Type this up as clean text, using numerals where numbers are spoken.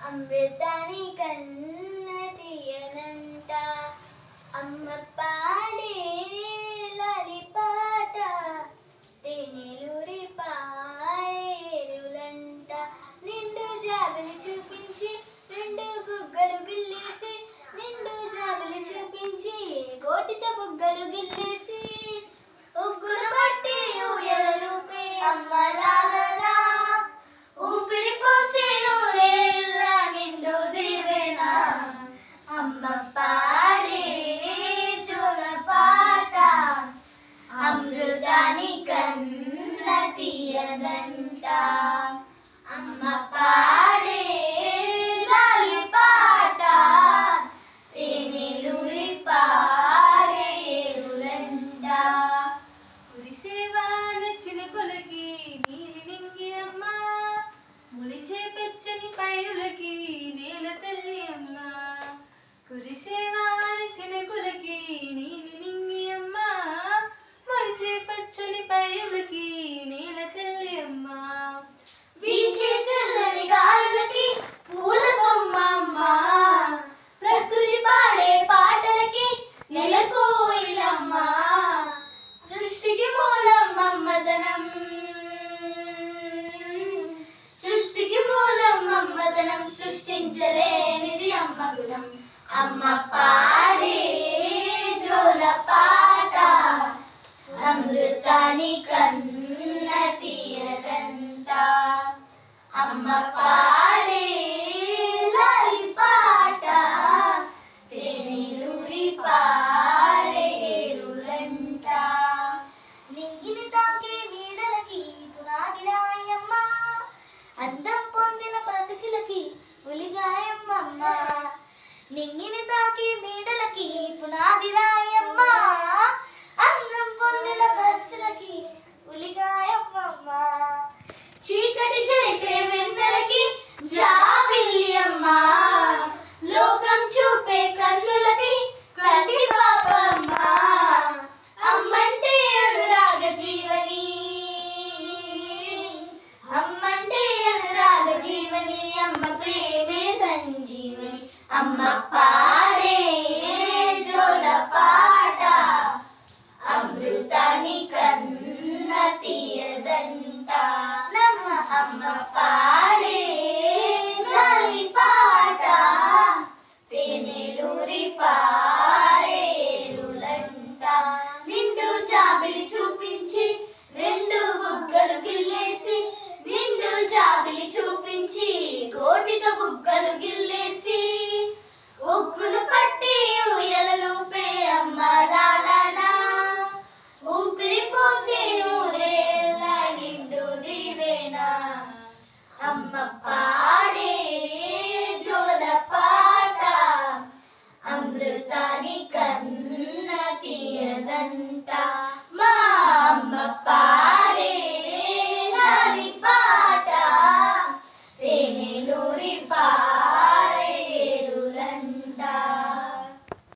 అమృతాని కన్న తీయనంట అమ్మ పాడే లాలి పాట తేనెలూరి పాడేరులంట నిండు జాబిలి చూపించి రెండు బుగ్గలు గిల్లేసి నిండు జాబిలి చూపించి గోటితో బుగ్గలు గిల్లేసి ఉగ్గురు పట్టి ఊయలూపే అమ్మ లాలలా ఊపిరి పోసే నూరేళ్ళ నిండు దీవెన అమ్మ పాడే జోల పాట అమృతాని కన్న తీయదంట అమ్మ పాడే లాలి పాట తేనెలూరి పాడేరులంట కురిసేవాన చినుకులకి నీలి నింగి అమ్మ ములిచే పెచ్చని పైరులకి నేల తల్లి అమ్మ కురిసేవాన చినుకులకి నీలి నింగి అమ్మ ములిచే పచ్చని పైరులకి నేల తల్లి అమ్మ వీచే చల్లని గాలులకి పూల బొమ్మ అమ్మ ప్రకృతి పాడే పాటలకి నెలకోయిలమ్మ సృష్టికి మూలం మమ్మదనం సృష్టికి మూలం మమ్మదనం సృష్టించలేనిది అమ్మ గుణం అమ్మ పాడే జోల పాట అమృతాని కన్న తీయదంట అమ్మ పాడే లాలి పాట తేనెలూరి పాడేరులంట నింగిని తాకే నీడలకి పునాది రాయమ్మ అందం పొందిన ప్రతిశిలకి ఉలిగాయమ్మ నింగిని తాకే నీడలకి పునాది రాయమ్మ అందం పొందిన ప్రతిశిలకి ఉలిగాయమ్మ చీకటి చెరిపే వెన్నెలకి జాబిల్లి అమ్మ లోకం చూపే కన్నులకి కంటి పాపమ్మ అమ్మంటే అనురాగ జీవని అమ్మంటే అనురాగ జీవని అమ్మ ప్రేమే సంజీవని అమ్మ పాడే జోల పాట అమృతాని కన్న తీయదంట అమ్మ పాడే